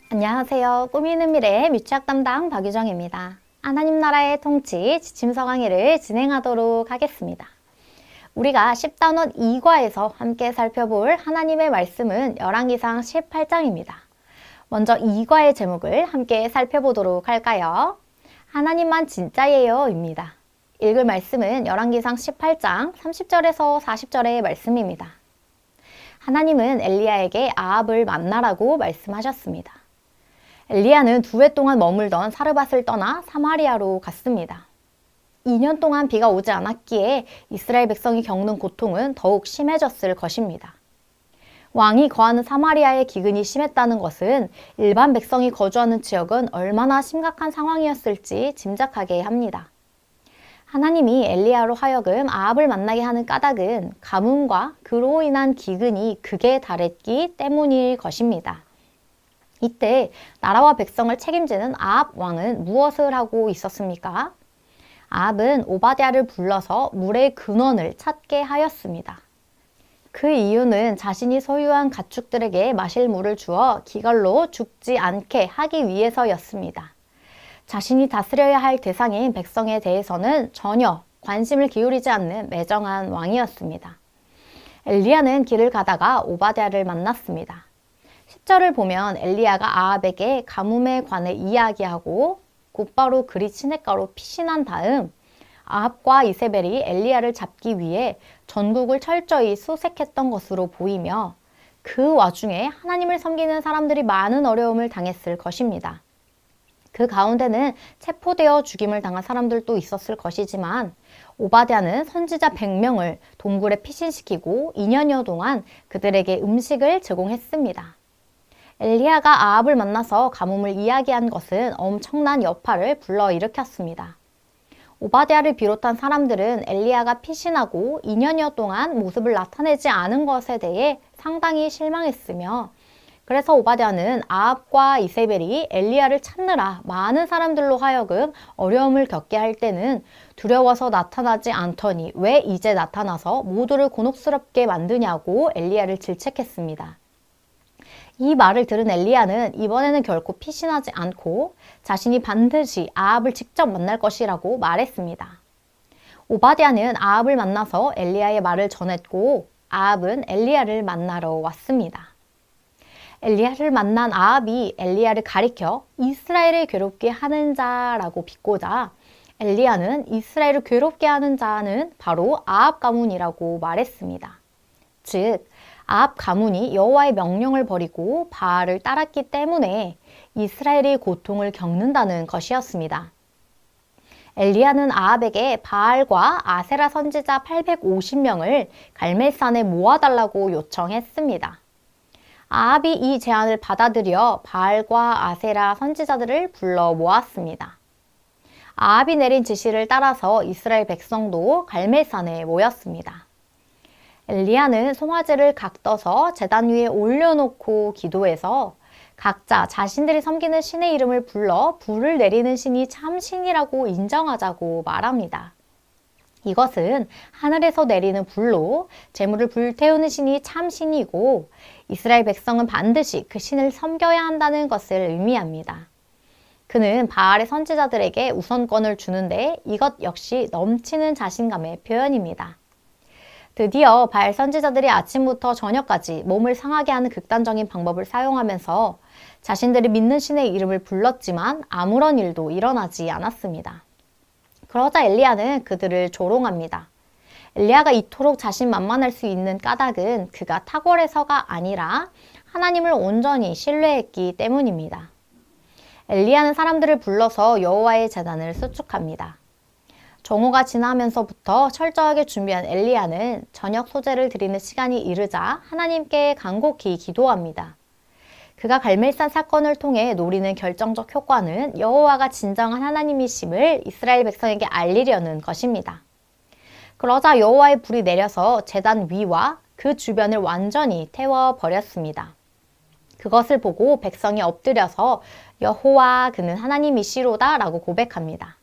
안녕하세요. 꾸미는 미래의 뮤치학 담당 박유정입니다. 하나님 나라의 통치 지침서 강의를 진행하도록 하겠습니다. 우리가 10단원 2과에서 함께 살펴볼 하나님의 말씀은 열왕기상 18장입니다. 먼저 2과의 제목을 함께 살펴보도록 할까요? 하나님만 진짜예요 입니다. 읽을 말씀은 열왕기상 18장 30절에서 40절의 말씀입니다. 하나님은 엘리야에게 아합을 만나라고 말씀하셨습니다. 엘리야는 2해 동안 머물던 사르밧을 떠나 사마리아로 갔습니다. 2년 동안 비가 오지 않았기에 이스라엘 백성이 겪는 고통은 더욱 심해졌을 것입니다. 왕이 거하는 사마리아의 기근이 심했다는 것은 일반 백성이 거주하는 지역은 얼마나 심각한 상황이었을지 짐작하게 합니다. 하나님이 엘리야로 하여금 아합을 만나게 하는 까닭은 가뭄과 그로 인한 기근이 극에 달했기 때문일 것입니다. 이때 나라와 백성을 책임지는 아합 왕은 무엇을 하고 있었습니까? 아합은 오바댜를 불러서 물의 근원을 찾게 하였습니다. 그 이유는 자신이 소유한 가축들에게 마실 물을 주어 기걸로 죽지 않게 하기 위해서였습니다. 자신이 다스려야 할 대상인 백성에 대해서는 전혀 관심을 기울이지 않는 매정한 왕이었습니다. 엘리야는 길을 가다가 오바댜를 만났습니다. 10절을 보면 엘리야가 아합에게 가뭄에 관해 이야기하고 곧바로 그리 시냇가로 피신한 다음 아합과 이세벨이 엘리야를 잡기 위해 전국을 철저히 수색했던 것으로 보이며 그 와중에 하나님을 섬기는 사람들이 많은 어려움을 당했을 것입니다. 그 가운데는 체포되어 죽임을 당한 사람들도 있었을 것이지만 오바댜는 선지자 100명을 동굴에 피신시키고 2년여 동안 그들에게 음식을 제공했습니다. 엘리야가 아합을 만나서 가뭄을 이야기한 것은 엄청난 여파를 불러일으켰습니다. 오바댜를 비롯한 사람들은 엘리야가 피신하고 2년여 동안 모습을 나타내지 않은 것에 대해 상당히 실망했으며 그래서 오바댜는 아합과 이세벨이 엘리야를 찾느라 많은 사람들로 하여금 어려움을 겪게 할 때는 두려워서 나타나지 않더니 왜 이제 나타나서 모두를 곤혹스럽게 만드냐고 엘리야를 질책했습니다. 이 말을 들은 엘리야는 이번에는 결코 피신하지 않고 자신이 반드시 아합을 직접 만날 것이라고 말했습니다. 오바댜는 아합을 만나서 엘리야의 말을 전했고 아합은 엘리야를 만나러 왔습니다. 엘리야를 만난 아합이 엘리야를 가리켜 이스라엘을 괴롭게 하는 자라고 비꼬자 엘리야는 이스라엘을 괴롭게 하는 자는 바로 아합 가문이라고 말했습니다. 즉 아합 가문이 여호와의 명령을 버리고 바알을 따랐기 때문에 이스라엘이 고통을 겪는다는 것이었습니다. 엘리야는 아합에게 바알과 아세라 선지자 850명을 갈멜산에 모아달라고 요청했습니다. 아합이 이 제안을 받아들여 바알과 아세라 선지자들을 불러 모았습니다. 아합이 내린 지시를 따라서 이스라엘 백성도 갈멜산에 모였습니다. 엘리야는 송아지를 각떠서 제단 위에 올려놓고 기도해서 각자 자신들이 섬기는 신의 이름을 불러 불을 내리는 신이 참 신이라고 인정하자고 말합니다. 이것은 하늘에서 내리는 불로 재물을 불태우는 신이 참 신이고 이스라엘 백성은 반드시 그 신을 섬겨야 한다는 것을 의미합니다. 그는 바알의 선지자들에게 우선권을 주는데 이것 역시 넘치는 자신감의 표현입니다. 드디어 바알 선지자들이 아침부터 저녁까지 몸을 상하게 하는 극단적인 방법을 사용하면서 자신들이 믿는 신의 이름을 불렀지만 아무런 일도 일어나지 않았습니다. 그러자 엘리야는 그들을 조롱합니다. 엘리야가 이토록 자신만만할 수 있는 까닭은 그가 탁월해서가 아니라 하나님을 온전히 신뢰했기 때문입니다. 엘리야는 사람들을 불러서 여호와의 제단을 수축합니다. 정오가 지나면서부터 철저하게 준비한 엘리야는 저녁 소제를 드리는 시간이 이르자 하나님께 간곡히 기도합니다. 그가 갈멜산 사건을 통해 노리는 결정적 효과는 여호와가 진정한 하나님이심을 이스라엘 백성에게 알리려는 것입니다. 그러자 여호와의 불이 내려서 제단 위와 그 주변을 완전히 태워버렸습니다. 그것을 보고 백성이 엎드려서 여호와 그는 하나님이시로다 라고 고백합니다.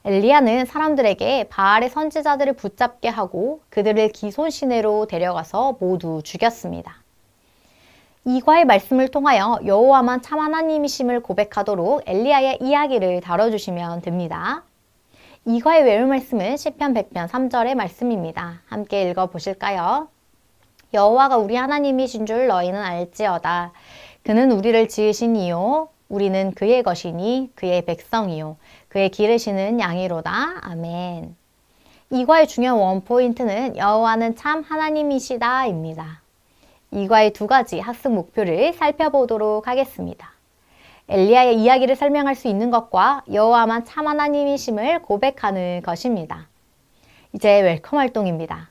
엘리야는 사람들에게 바알의 선지자들을 붙잡게 하고 그들을 기손 시내로 데려가서 모두 죽였습니다. 이과의 말씀을 통하여 여호와만 참 하나님이심을 고백하도록 엘리야의 이야기를 다뤄주시면 됩니다. 이과의 외울 말씀은 시편 100편 3절의 말씀입니다. 함께 읽어보실까요? 여호와가 우리 하나님이신 줄 너희는 알지어다. 그는 우리를 지으신 이요 우리는 그의 것이니 그의 백성이요 그의 기르시는 양이로다. 아멘. 이과의 중요한 원포인트는 여호와는 참 하나님이시다 입니다. 이과의 두 가지 학습 목표를 살펴보도록 하겠습니다. 엘리야의 이야기를 설명할 수 있는 것과 여호와만 참 하나님이심을 고백하는 것입니다. 이제 웰컴 활동입니다.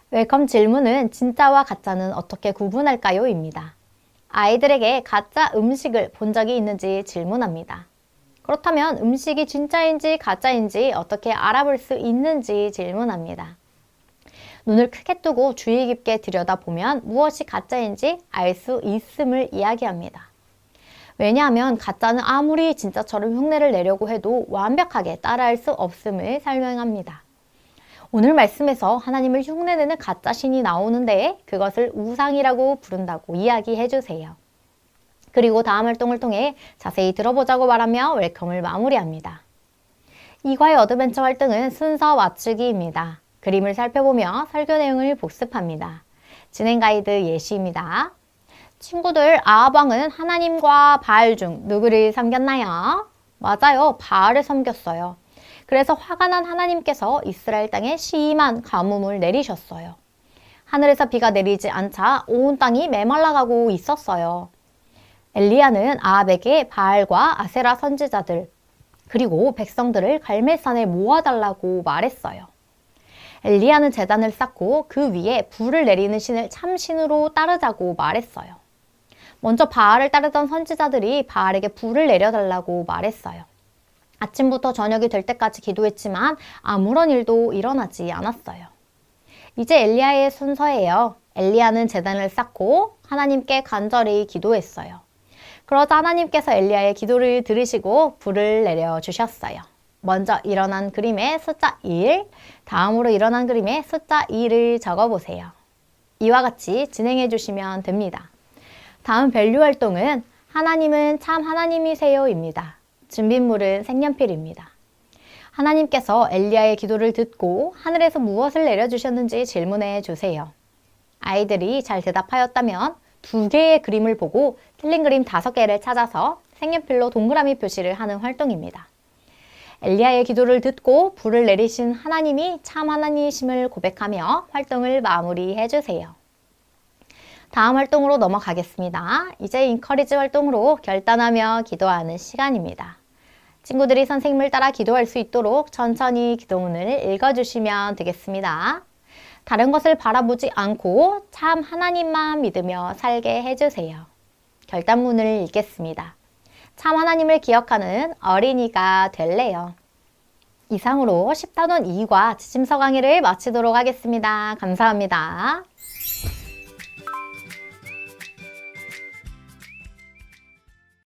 웰컴 질문은 진짜와 가짜는 어떻게 구분할까요? 입니다. 아이들에게 가짜 음식을 본 적이 있는지 질문합니다. 그렇다면 음식이 진짜인지 가짜인지 어떻게 알아볼 수 있는지 질문합니다. 눈을 크게 뜨고 주의 깊게 들여다보면 무엇이 가짜인지 알 수 있음을 이야기합니다. 왜냐하면 가짜는 아무리 진짜처럼 흉내를 내려고 해도 완벽하게 따라할 수 없음을 설명합니다. 오늘 말씀에서 하나님을 흉내내는 가짜 신이 나오는데 그것을 우상이라고 부른다고 이야기해 주세요. 그리고 다음 활동을 통해 자세히 들어보자고 말하며 웰컴을 마무리합니다. 이과의 어드벤처 활동은 순서 맞추기입니다. 그림을 살펴보며 설교 내용을 복습합니다. 진행 가이드 예시입니다. 친구들, 아합 왕은 하나님과 바알 중 누구를 섬겼나요? 맞아요. 바알을 섬겼어요. 그래서 화가 난 하나님께서 이스라엘 땅에 심한 가뭄을 내리셨어요. 하늘에서 비가 내리지 않자 온 땅이 메말라가고 있었어요. 엘리야는 아합에게 바알과 아세라 선지자들 그리고 백성들을 갈멜산에 모아달라고 말했어요. 엘리야는 제단을 쌓고 그 위에 불을 내리는 신을 참신으로 따르자고 말했어요. 먼저 바알을 따르던 선지자들이 바알에게 불을 내려달라고 말했어요. 아침부터 저녁이 될 때까지 기도했지만 아무런 일도 일어나지 않았어요. 이제 엘리야의 순서예요. 엘리야는 제단을 쌓고 하나님께 간절히 기도했어요. 그러자 하나님께서 엘리야의 기도를 들으시고 불을 내려주셨어요. 먼저 일어난 그림의 숫자 1, 다음으로 일어난 그림의 숫자 2를 적어보세요. 이와 같이 진행해 주시면 됩니다. 다음 밸류 활동은 하나님은 참 하나님이세요입니다. 준빗물은 색연필입니다. 하나님께서 엘리야의 기도를 듣고 하늘에서 무엇을 내려주셨는지 질문해 주세요. 아이들이 잘 대답하였다면 2개의 그림을 보고 틀린 그림 5개를 찾아서 색연필로 동그라미 표시를 하는 활동입니다. 엘리야의 기도를 듣고 불을 내리신 하나님이 참 하나님이심을 고백하며 활동을 마무리해 주세요. 다음 활동으로 넘어가겠습니다. 이제 인커리지 활동으로 결단하며 기도하는 시간입니다. 친구들이 선생님을 따라 기도할 수 있도록 천천히 기도문을 읽어주시면 되겠습니다. 다른 것을 바라보지 않고 참 하나님만 믿으며 살게 해주세요. 결단문을 읽겠습니다. 참 하나님을 기억하는 어린이가 될래요. 이상으로 10단원 2과 지침서 강의를 마치도록 하겠습니다. 감사합니다.